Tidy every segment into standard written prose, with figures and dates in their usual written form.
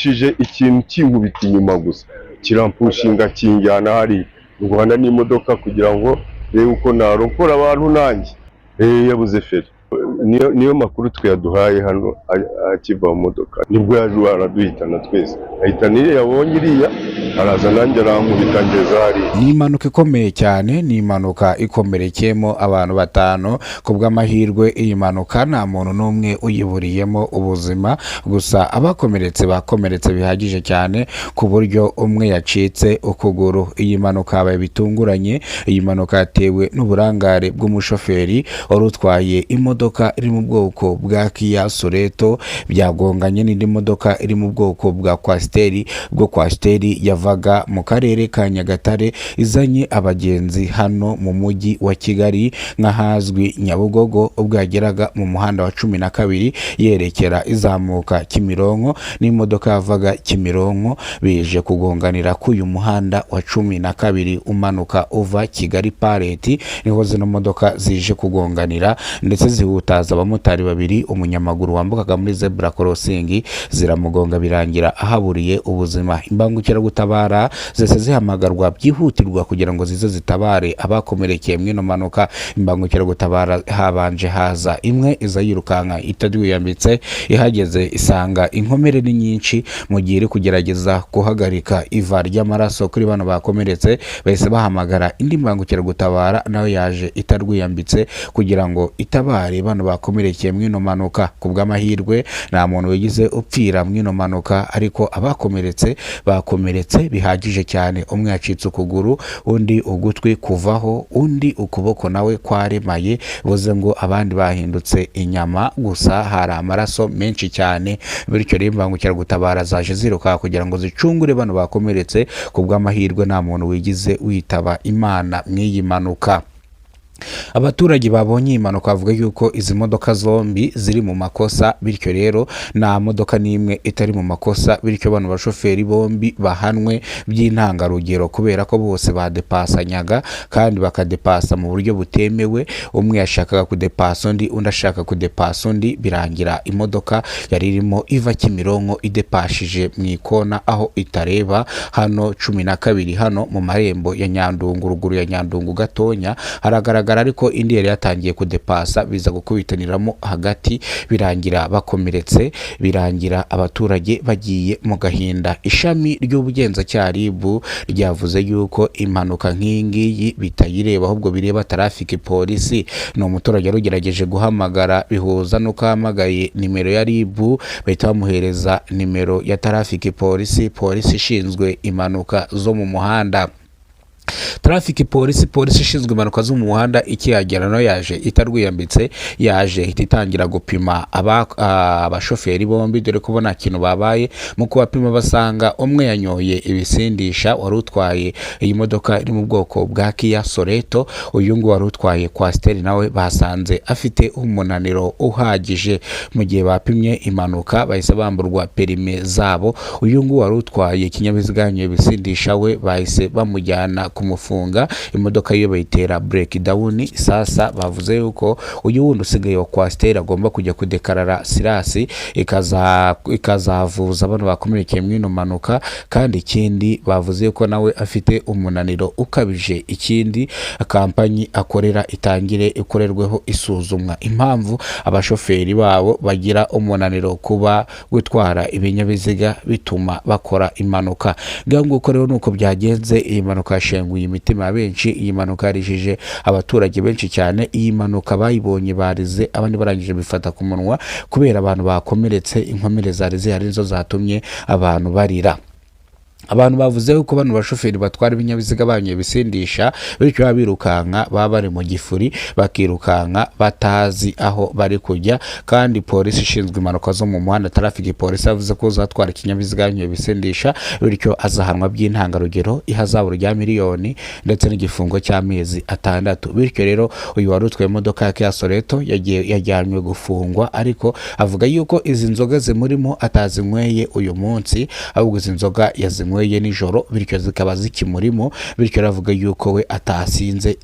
numvishije ikintu kinkubita inyuma gusa kirampushinga kinjyana hari Rwanda n'imodoka kugira ngo rebe uko narokora abantu nanjye yabuze feri. Niyo makuru twaduhaye hano akiva mu modoka nibwo yaje araduhitana twese ahitana yabonye iriya araza nanjye arankubita ngeza hari. Ni impanuka ikomeye cyane, ni impanuka ikomerekeyemo abantu batanu. Ku bw'amahirwe iyi mpanuka nta muntu n'umwe uyiburiyemo ubuzima, gusa abakomeretse bakomeretse bihagije cyane ku buryo umwe yacitse ukuguru. Iyi mpanuka yabaye bitunguranye. Iyi mpanuka yatewe n'uburangare bw'umushoferi wari utwaye imodoka iri mu bwoko bwa Kia Soreto, byagonganye n'indi modoka iri mu bwoko bwa Kwasiteri. Bwo Kwasiteri yavaga mu karere ka Nyagatare izanye abagenzi hano mu mujyi wa Kigali nk'ahazwi Nyabugogo, ubwo yageraga mu muhanda wa 12 yerekera izamuka Kimironko, n'imodoka yavaga Kimironko bije kugonganira ku uyu muhanda wa 12 umanuka uva Kigali Pareti. Niho zino modoka zije kugonganira ndetse zihutaza abamotari babiri, umunyamaguru wambukaga muri zebra crossing ziramugonga birangira ahaburiye ubuzima. Imbangukiragutabara zese zihamagarwa byihutirwa kugira ngo zize zitabare abakomerekeye mwino manuka. Imbangukiragutabara habanje haza imwe iza yirukanka itadwiyambitse, ihageze isanga inkomere ni nyinshi. Mu gihe iri kugerageza guhagarika iva ry'amaraso kuri bano bakomeretse, bahise bahamagara indi mbangukiragutabara nayo yaje itarwiyambitse kugira ngo itabare bano bakomerekeye mwino manuka. Ku bw'amahirwe nta muntu wigize upfira mwino manuka, ariko abakomeretse bakomeretse bihagije cyane. Umwe yacitse ukuguru, undi ugutwi kuvaho, undi ukuboko nawe kwaremaye, buze ngo abandi bahindutse inyama, gusa hari amaraso menshi cyane. Bityo rero imbangukiragutabara zaje ziruka kugira ngo zicungure bano bakomeretse. Ku bw'amahirwe nta muntu wigize witaba Imana mw'iyi manuka. Abaturage babonye impanuka bavuga yuko izi modoka zombi ziri mu makosa, bityo rero nta modoka n'imwe itari mu makosa. Bityo bano bashoferi bombi bahanwe by'intangarugero kubera ko bose badepasanyaga kandi bakadepasa mu buryo butemewe. Umwe yashakaga kudepasa undi, undi ashaka kudepasa undi, birangira imodoka yari irimo iva Kimironko idepashije mu ikona aho itareba hano 12 hano mu marembo ya Nyandungu, ruguru ya Nyandungu gatonya haragaragara, ariko indi yari yatangiye kudepasa biza gukubitaniramo hagati, birangira bakomeretse, birangira abaturage bagiye mu gahinda. Ishami ry'ubugenzacyaha RIB ryavuze yuko impanuka nk'ingiyi bitayireba, ahubwo bireba traffic polisi. Ni umuturage rugerageje guhamagara, bihuza nuko ahamagaye nimero ya RIB bahita bamuhereza nimero ya traffic polisi ishinzwe impanuka zo mu muhanda. Traffic polisi ishinzwe impanuka zo mu muhanda ikihagera no yaje itarwiyambitse, yaje itangira gupima abashoferi bombi, dore ko nta kintu babaye. Mu kubapima basanga umwe yanyoye ibisindisha, wari utwaye iyi modoka iri mu bwoko bwa Kia Soreto. Uyu ngo wari utwaye Kwasiteri nawe basanze afite umunaniro uhagije. Mu gihe bapimye impanuka bahise bamburwa perime zabo. Uyu ngo wari utwaye ikinyabiziga yanyoye ibisindisha we bahise bamujyana kumufunga, imodoka yo bayitera breakdown. Sasa bavuze yuko uyu wundi usigaye wa Kwasiteri agomba kujya kudekarara sirasi ikazavuza abantu bakomerekeye mwino manuka. Kandi ikindi bavuze yuko nawe afite umunaniro ukabije. Ikindi kampanyi akorera itangire ikorerweho isuzumwa impamvu abashoferi babo bagira umunaniro kuba gutwara ibinyabiziga bituma bakora impanuka. Nguko rero nuko byagenze. Iyi mpanuka yashenguye imitima ya benshi, iyi mpanuka yarishije abaturage benshi cyane. Iyi mpanuka bayibonye barize, abandi barangije bifata ku munwa kubera abantu bakomeretse. Inkomere zari zihari nizo zatumye abantu barira. Abantu bavuze yuko bano bashoferi batwara ibinyabiziga banyoye bisindisha, bityo birukanka baba bari mu gifuri, bakirukanka batazi aho bari kujya. Kandi polisi ishinzwe impanuka zo mu muhanda traffic polisi yavuze ko uzatwara ikinyabiziga yanyoye bisindisha bityo azahanwa by'intangarugero, ihazabu rya miliyoni ndetse n'igifungo cy'amezi 6. Bityo rero uyu wari utwaye imodoka ya Kia Soreto yajyanywe gufungwa, ariko avuga yuko izi nzoga zimurimo atazinyweye uyu munsi, ahubwo izi nzoga yazinyweye yanyweye nijoro bityo zikaba zikimurimo, bityo aravuga yuko we atasinze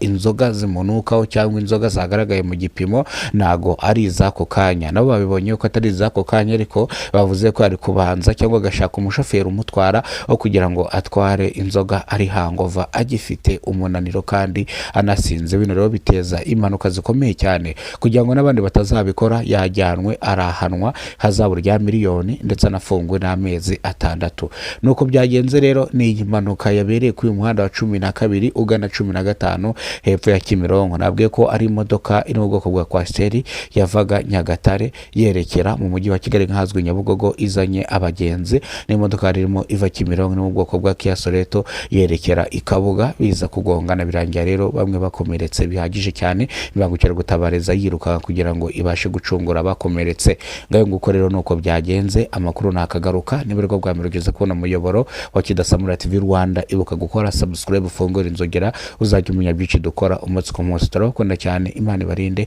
inzoga zimunukaho cyangwa inzoga zagaragaye mu gipimo ntago ari iz'ako kanya. Nabo babibonye ko atari iz'ako kanya, ariko bavuze ko ari kubanza cyangwa agashaka umushoferi umutwara aho kugira ngo atware inzoga ari hangova agifite umunaniro kandi anasinze. Bino rero biteza impanuka zikomeye cyane. Kugira ngo n'abandi batazabikora, yajyanwe arahanwa hazabu rya miliyoni ndetse anafungwe n'amezi 6. Nuko byagenze rero. Ni iyi mpanuka yabereye ku muhanda wa 12 ugana 15 hepfo ya Kimironko. Nabwiye ko ari imodoka iri mu bwoko bwa kwasiteri yavaga Nyagatare yerekera mu mujyi wa Kigali nk'ahazwi Nyabugogo izanye abagenzi. Ni imodoka irimo iva Kimironko mu bwoko bwa Kia Soreto yerekera i Kabuga, biza kugongana birangira rero bamwe bakomeretse bihagije cyane, bibangukira gutabariza yiruka kugira ngo ibashe gucungura abakomeretse. Ngayo nguko rero nuko byagenze. Amakuru nakagaruka ni bwo bwa mbere ugeze kubona umuyoboro wa Kidasamura TV Rwanda. Ibuka gukora subscribe, ufungura inzogera uzajya umenya byinshi dukora umunsi ku munsi. Turakunda cyane. Imana ibarinde.